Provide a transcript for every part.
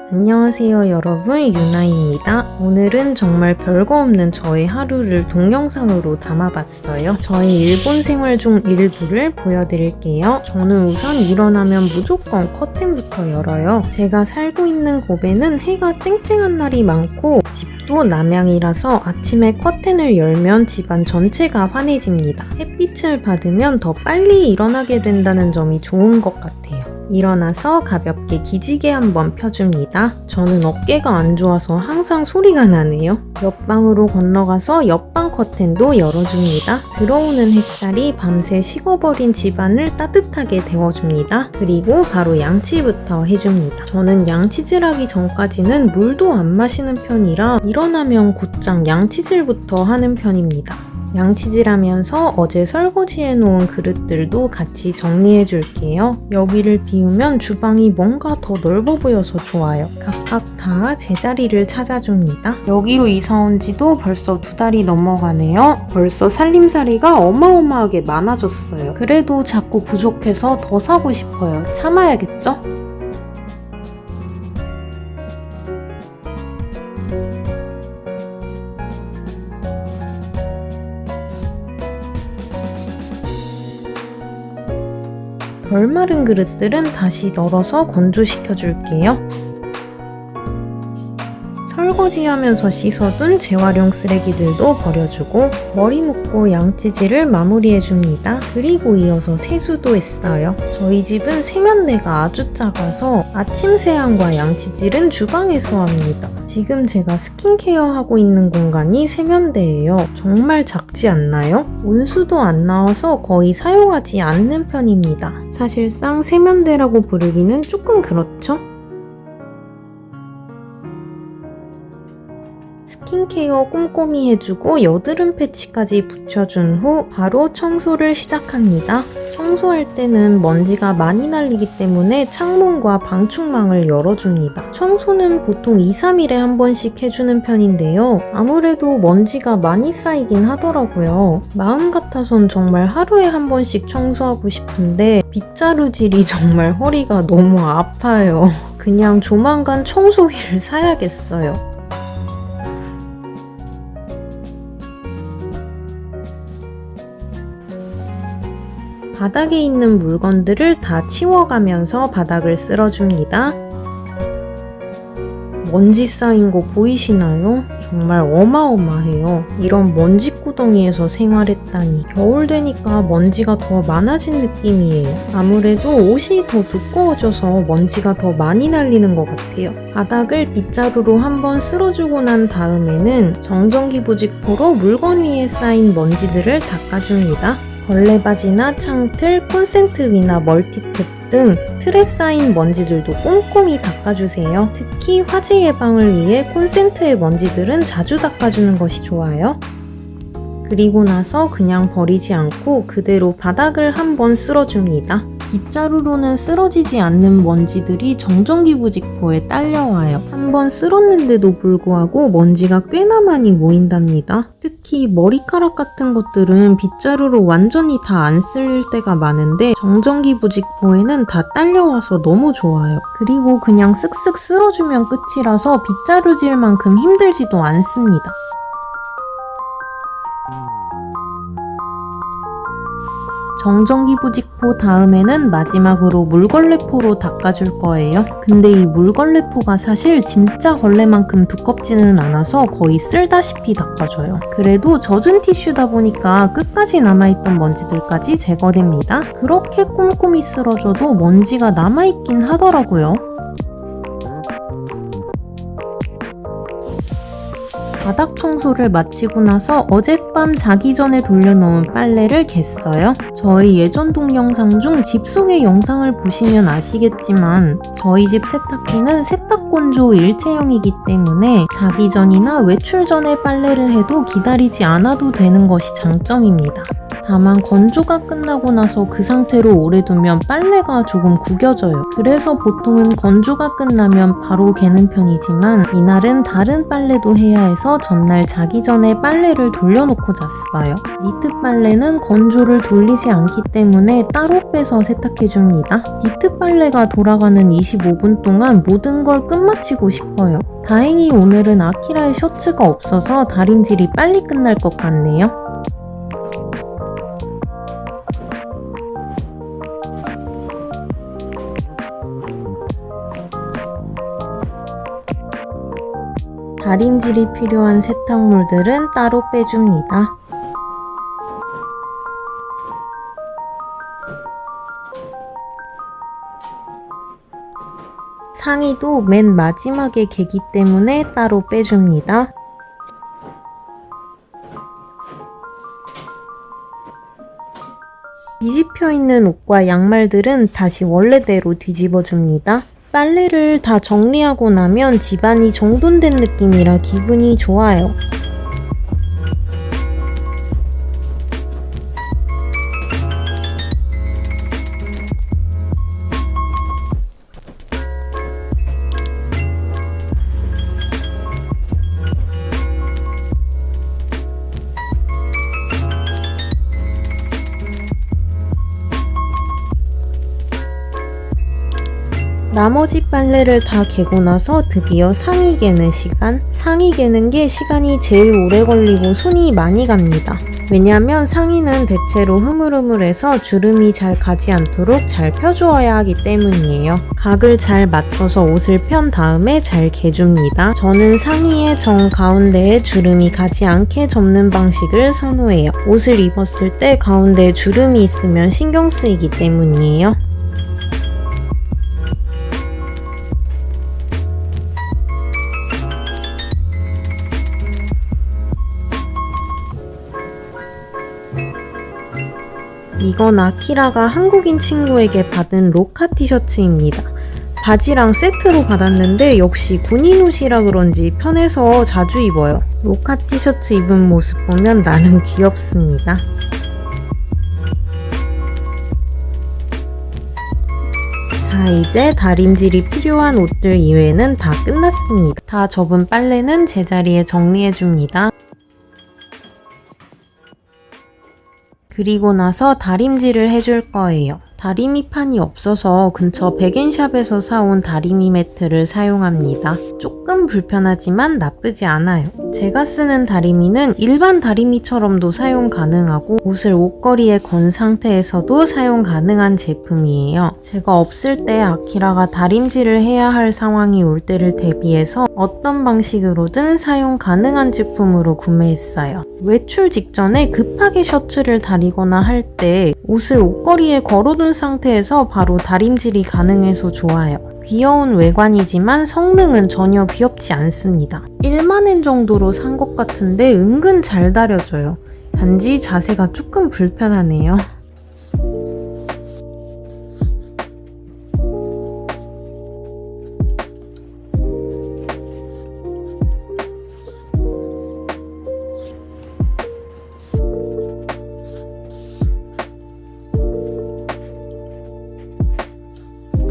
안녕하세요 여러분, 유나입니다. 오늘은 정말 별거 없는 저의 하루를 동영상으로 담아봤어요. 저의 일본 생활 중 일부를 보여드릴게요. 저는 우선 일어나면 무조건 커튼부터 열어요. 제가 살고 있는 곳에는 해가 쨍쨍한 날이 많고 집도 남향이라서 아침에 커튼을 열면 집안 전체가 환해집니다. 햇빛을 받으면 더 빨리 일어나게 된다는 점이 좋은 것 같아요. 일어나서 가볍게 기지개 한번 펴줍니다. 저는 어깨가 안 좋아서 항상 소리가 나네요. 옆방으로 건너가서 옆방 커튼도 열어줍니다. 들어오는 햇살이 밤새 식어버린 집안을 따뜻하게 데워줍니다. 그리고 바로 양치부터 해줍니다. 저는 양치질하기 전까지는 물도 안 마시는 편이라 일어나면 곧장 양치질부터 하는 편입니다. 양치질하면서 어제 설거지해놓은 그릇들도 같이 정리해줄게요. 여기를 비우면 주방이 뭔가 더 넓어 보여서 좋아요. 각각 다 제자리를 찾아줍니다. 여기로 이사온 지도 벌써 2달이 넘어가네요. 벌써 살림살이가 어마어마하게 많아졌어요. 그래도 자꾸 부족해서 더 사고 싶어요. 참아야겠죠? 덜 마른 그릇들은 다시 널어서 건조시켜 줄게요. 설거지하면서 씻어둔 재활용 쓰레기들도 버려주고 머리 묶고 양치질을 마무리해줍니다. 그리고 이어서 세수도 했어요. 저희 집은 세면대가 아주 작아서 아침 세안과 양치질은 주방에서 합니다. 지금 제가 스킨케어 하고 있는 공간이 세면대예요. 정말 작지 않나요? 온수도 안 나와서 거의 사용하지 않는 편입니다. 사실상 세면대라고 부르기는 조금 그렇죠? 스킨케어 꼼꼼히 해주고 여드름 패치까지 붙여준 후 바로 청소를 시작합니다. 청소할 때는 먼지가 많이 날리기 때문에 창문과 방충망을 열어줍니다. 청소는 보통 2-3일에 한 번씩 해주는 편인데요. 아무래도 먼지가 많이 쌓이긴 하더라고요. 마음 같아선 정말 하루에 한 번씩 청소하고 싶은데 빗자루질이 정말 허리가 너무 아파요. 그냥 조만간 청소기를 사야겠어요. 바닥에 있는 물건들을 다 치워가면서 바닥을 쓸어줍니다. 먼지 쌓인 거 보이시나요? 정말 어마어마해요. 이런 먼지 구덩이에서 생활했다니. 겨울 되니까 먼지가 더 많아진 느낌이에요. 아무래도 옷이 더 두꺼워져서 먼지가 더 많이 날리는 것 같아요. 바닥을 빗자루로 한번 쓸어주고 난 다음에는 정전기 부직포로 물건 위에 쌓인 먼지들을 닦아줍니다. 걸레바지나 창틀, 콘센트 위나 멀티탭 등 틀에 쌓인 먼지들도 꼼꼼히 닦아주세요. 특히 화재 예방을 위해 콘센트의 먼지들은 자주 닦아주는 것이 좋아요. 그리고 나서 그냥 버리지 않고 그대로 바닥을 한번 쓸어줍니다. 빗자루로는 쓰러지지 않는 먼지들이 정전기 부직포에 딸려와요. 한번 쓸었는데도 불구하고 먼지가 꽤나 많이 모인답니다. 특히 머리카락 같은 것들은 빗자루로 완전히 다 안 쓸릴 때가 많은데 정전기 부직포에는 다 딸려와서 너무 좋아요. 그리고 그냥 쓱쓱 쓸어주면 끝이라서 빗자루질만큼 힘들지도 않습니다. 정전기 부직포 다음에는 마지막으로 물걸레포로 닦아줄 거예요. 근데 이 물걸레포가 사실 진짜 걸레만큼 두껍지는 않아서 거의 쓸다시피 닦아줘요. 그래도 젖은 티슈다 보니까 끝까지 남아있던 먼지들까지 제거됩니다. 그렇게 꼼꼼히 쓸어줘도 먼지가 남아있긴 하더라고요. 바닥 청소를 마치고 나서 어젯밤 자기 전에 돌려놓은 빨래를 갰어요. 저희 예전 동영상 중 집 속의 영상을 보시면 아시겠지만 저희 집 세탁기는 세탁건조 일체형이기 때문에 자기 전이나 외출 전에 빨래를 해도 기다리지 않아도 되는 것이 장점입니다. 다만 건조가 끝나고 나서 그 상태로 오래 두면 빨래가 조금 구겨져요. 그래서 보통은 건조가 끝나면 바로 개는 편이지만 이날은 다른 빨래도 해야 해서 전날 자기 전에 빨래를 돌려놓고 잤어요. 니트 빨래는 건조를 돌리지 않기 때문에 따로 빼서 세탁해줍니다. 니트 빨래가 돌아가는 25분 동안 모든 걸 끝마치고 싶어요. 다행히 오늘은 아키라의 셔츠가 없어서 다림질이 빨리 끝날 것 같네요. 다림질이 필요한 세탁물들은 따로 빼줍니다. 상의도 맨 마지막에 개기 때문에 따로 빼줍니다. 뒤집혀 있는 옷과 양말들은 다시 원래대로 뒤집어줍니다. 빨래를 다 정리하고 나면 집안이 정돈된 느낌이라 기분이 좋아요. 나머지 빨래를 다 개고 나서 드디어 상의 개는 시간. 상의 개는 게 시간이 제일 오래 걸리고 손이 많이 갑니다. 왜냐면 상의는 대체로 흐물흐물해서 주름이 잘 가지 않도록 잘 펴주어야 하기 때문이에요. 각을 잘 맞춰서 옷을 편 다음에 잘 개줍니다. 저는 상의의 정 가운데에 주름이 가지 않게 접는 방식을 선호해요. 옷을 입었을 때 가운데에 주름이 있으면 신경 쓰이기 때문이에요. 이건 아키라가 한국인 친구에게 받은 로카 티셔츠입니다. 바지랑 세트로 받았는데 역시 군인 옷이라 그런지 편해서 자주 입어요. 로카 티셔츠 입은 모습 보면 나름 귀엽습니다. 자, 이제 다림질이 필요한 옷들 이외에는 다 끝났습니다. 다 접은 빨래는 제자리에 정리해줍니다. 그리고 나서 다림질을 해줄 거예요. 다리미판이 없어서 근처 백엔샵에서 사온 다리미 매트를 사용합니다. 조금 불편하지만 나쁘지 않아요. 제가 쓰는 다리미는 일반 다리미처럼도 사용 가능하고 옷을 옷걸이에 건 상태에서도 사용 가능한 제품이에요. 제가 없을 때 아키라가 다림질을 해야 할 상황이 올 때를 대비해서 어떤 방식으로든 사용 가능한 제품으로 구매했어요. 외출 직전에 급하게 셔츠를 다리거나 할 때 옷을 옷걸이에 걸어둔 상태에서 바로 다림질이 가능해서 좋아요. 귀여운 외관이지만 성능은 전혀 귀엽지 않습니다. 1만엔 정도로 산 것 같은데 은근 잘 다려져요. 단지 자세가 조금 불편하네요.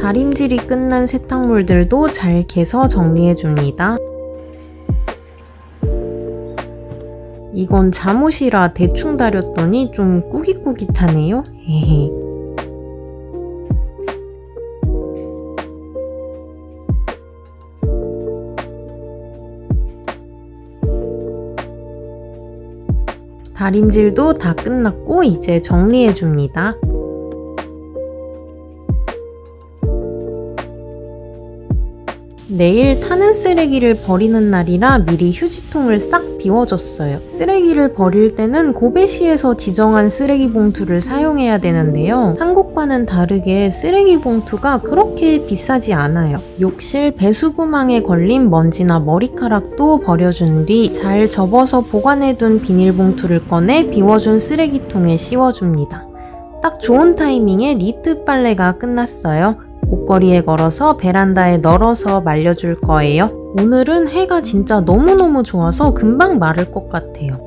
다림질이 끝난 세탁물들도 잘 개서 정리해줍니다. 이건 잠옷이라 대충 다렸더니 좀 꾸깃꾸깃하네요. 헤헤. 다림질도 다 끝났고 이제 정리해줍니다. 내일 타는 쓰레기를 버리는 날이라 미리 휴지통을 싹 비워줬어요. 쓰레기를 버릴 때는 고베시에서 지정한 쓰레기 봉투를 사용해야 되는데요. 한국과는 다르게 쓰레기 봉투가 그렇게 비싸지 않아요. 욕실 배수구망에 걸린 먼지나 머리카락도 버려준 뒤 잘 접어서 보관해둔 비닐봉투를 꺼내 비워준 쓰레기통에 씌워줍니다. 딱 좋은 타이밍에 니트 빨래가 끝났어요. 옷걸이에 걸어서 베란다에 널어서 말려줄 거예요. 오늘은 해가 진짜 너무너무 좋아서 금방 마를 것 같아요.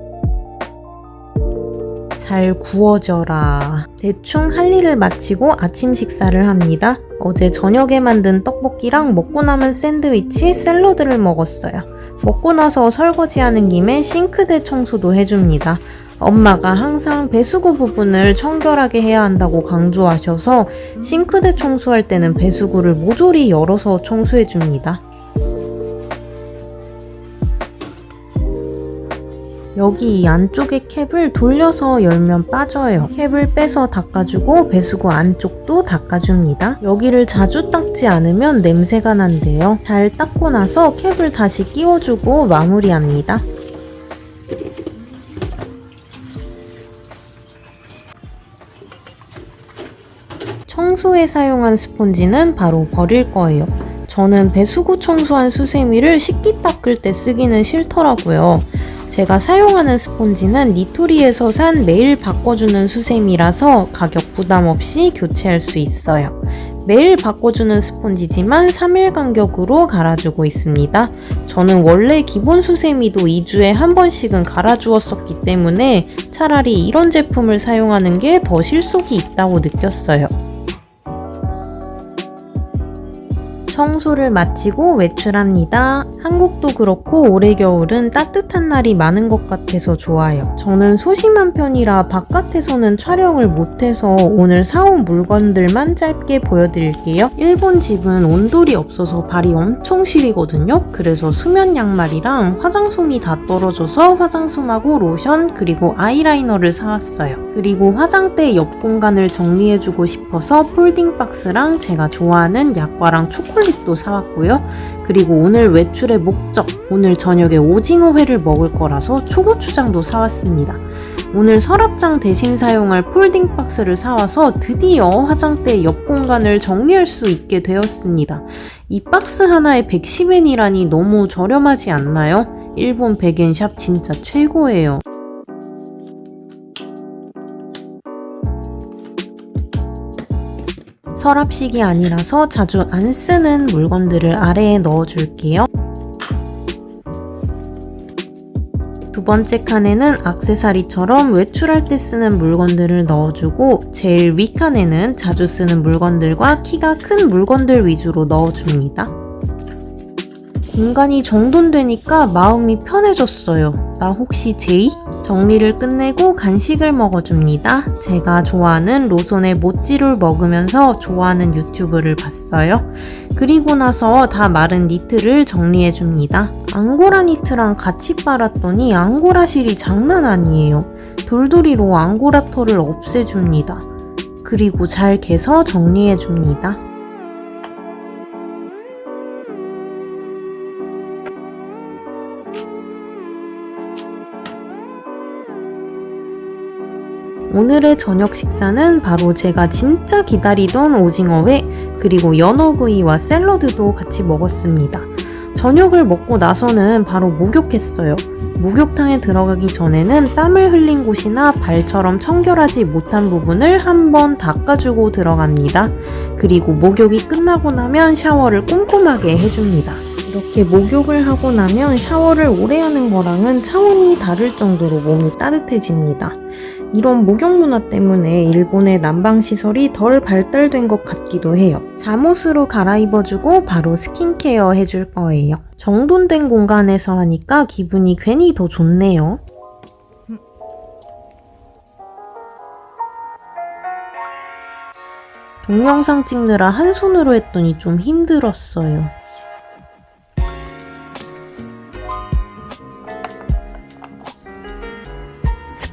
잘 구워져라. 대충 할 일을 마치고 아침 식사를 합니다. 어제 저녁에 만든 떡볶이랑 먹고 남은 샌드위치, 샐러드를 먹었어요. 먹고 나서 설거지하는 김에 싱크대 청소도 해줍니다. 엄마가 항상 배수구 부분을 청결하게 해야 한다고 강조하셔서 싱크대 청소할 때는 배수구를 모조리 열어서 청소해줍니다. 여기 이 안쪽에 캡을 돌려서 열면 빠져요. 캡을 빼서 닦아주고 배수구 안쪽도 닦아줍니다. 여기를 자주 닦지 않으면 냄새가 난대요. 잘 닦고 나서 캡을 다시 끼워주고 마무리합니다. 청소에 사용한 스폰지는 바로 버릴 거예요. 저는 배수구 청소한 수세미를 식기 닦을 때 쓰기는 싫더라고요. 제가 사용하는 스폰지는 니토리에서 산 매일 바꿔주는 수세미라서 가격 부담 없이 교체할 수 있어요. 매일 바꿔주는 스폰지지만 3일 간격으로 갈아주고 있습니다. 저는 원래 기본 수세미도 2주에 한 번씩은 갈아주었었기 때문에 차라리 이런 제품을 사용하는 게 더 실속이 있다고 느꼈어요. 청소를 마치고 외출합니다. 한국도 그렇고 올해 겨울은 따뜻한 날이 많은 것 같아서 좋아요. 저는 소심한 편이라 바깥에서는 촬영을 못해서 오늘 사온 물건들만 짧게 보여드릴게요. 일본 집은 온돌이 없어서 발이 엄청 시리거든요. 그래서 수면 양말이랑 화장솜이 다 떨어져서 화장솜하고 로션 그리고 아이라이너를 사왔어요. 그리고 화장대 옆 공간을 정리해주고 싶어서 폴딩 박스랑 제가 좋아하는 약과랑 초콜릿도 사왔고요. 그리고 오늘 외출의 목적, 오늘 저녁에 오징어회를 먹을 거라서 초고추장도 사왔습니다. 오늘 서랍장 대신 사용할 폴딩 박스를 사와서 드디어 화장대 옆 공간을 정리할 수 있게 되었습니다. 이 박스 하나에 110엔이라니 너무 저렴하지 않나요? 일본 백엔샵 진짜 최고예요. 서랍식이 아니라서 자주 안 쓰는 물건들을 아래에 넣어줄게요. 두 번째 칸에는 액세서리처럼 외출할 때 쓰는 물건들을 넣어주고 제일 위 칸에는 자주 쓰는 물건들과 키가 큰 물건들 위주로 넣어줍니다. 공간이 정돈되니까 마음이 편해졌어요. 나 혹시 제이? 정리를 끝내고 간식을 먹어줍니다. 제가 좋아하는 로손의 모찌를 먹으면서 좋아하는 유튜브를 봤어요. 그리고 나서 다 마른 니트를 정리해줍니다. 앙고라 니트랑 같이 빨았더니 앙고라 실이 장난 아니에요. 돌돌이로 앙고라 털을 없애줍니다. 그리고 잘 개서 정리해줍니다. 오늘의 저녁 식사는 바로 제가 진짜 기다리던 오징어회 그리고 연어구이와 샐러드도 같이 먹었습니다. 저녁을 먹고 나서는 바로 목욕했어요. 목욕탕에 들어가기 전에는 땀을 흘린 곳이나 발처럼 청결하지 못한 부분을 한번 닦아주고 들어갑니다. 그리고 목욕이 끝나고 나면 샤워를 꼼꼼하게 해줍니다. 이렇게 목욕을 하고 나면 샤워를 오래 하는 거랑은 차원이 다를 정도로 몸이 따뜻해집니다. 이런 목욕 문화 때문에 일본의 난방시설이 덜 발달된 것 같기도 해요. 잠옷으로 갈아입어주고 바로 스킨케어 해줄 거예요. 정돈된 공간에서 하니까 기분이 괜히 더 좋네요. 동영상 찍느라 한 손으로 했더니 좀 힘들었어요.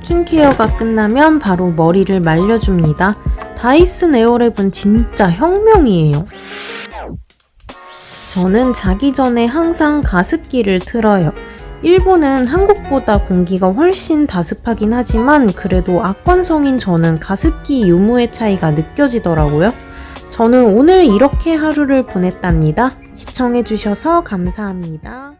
스킨케어가 끝나면 바로 머리를 말려줍니다. 다이슨 에어랩은 진짜 혁명이에요. 저는 자기 전에 항상 가습기를 틀어요. 일본은 한국보다 공기가 훨씬 다습하긴 하지만 그래도 악관성인 저는 가습기 유무의 차이가 느껴지더라고요. 저는 오늘 이렇게 하루를 보냈답니다. 시청해주셔서 감사합니다.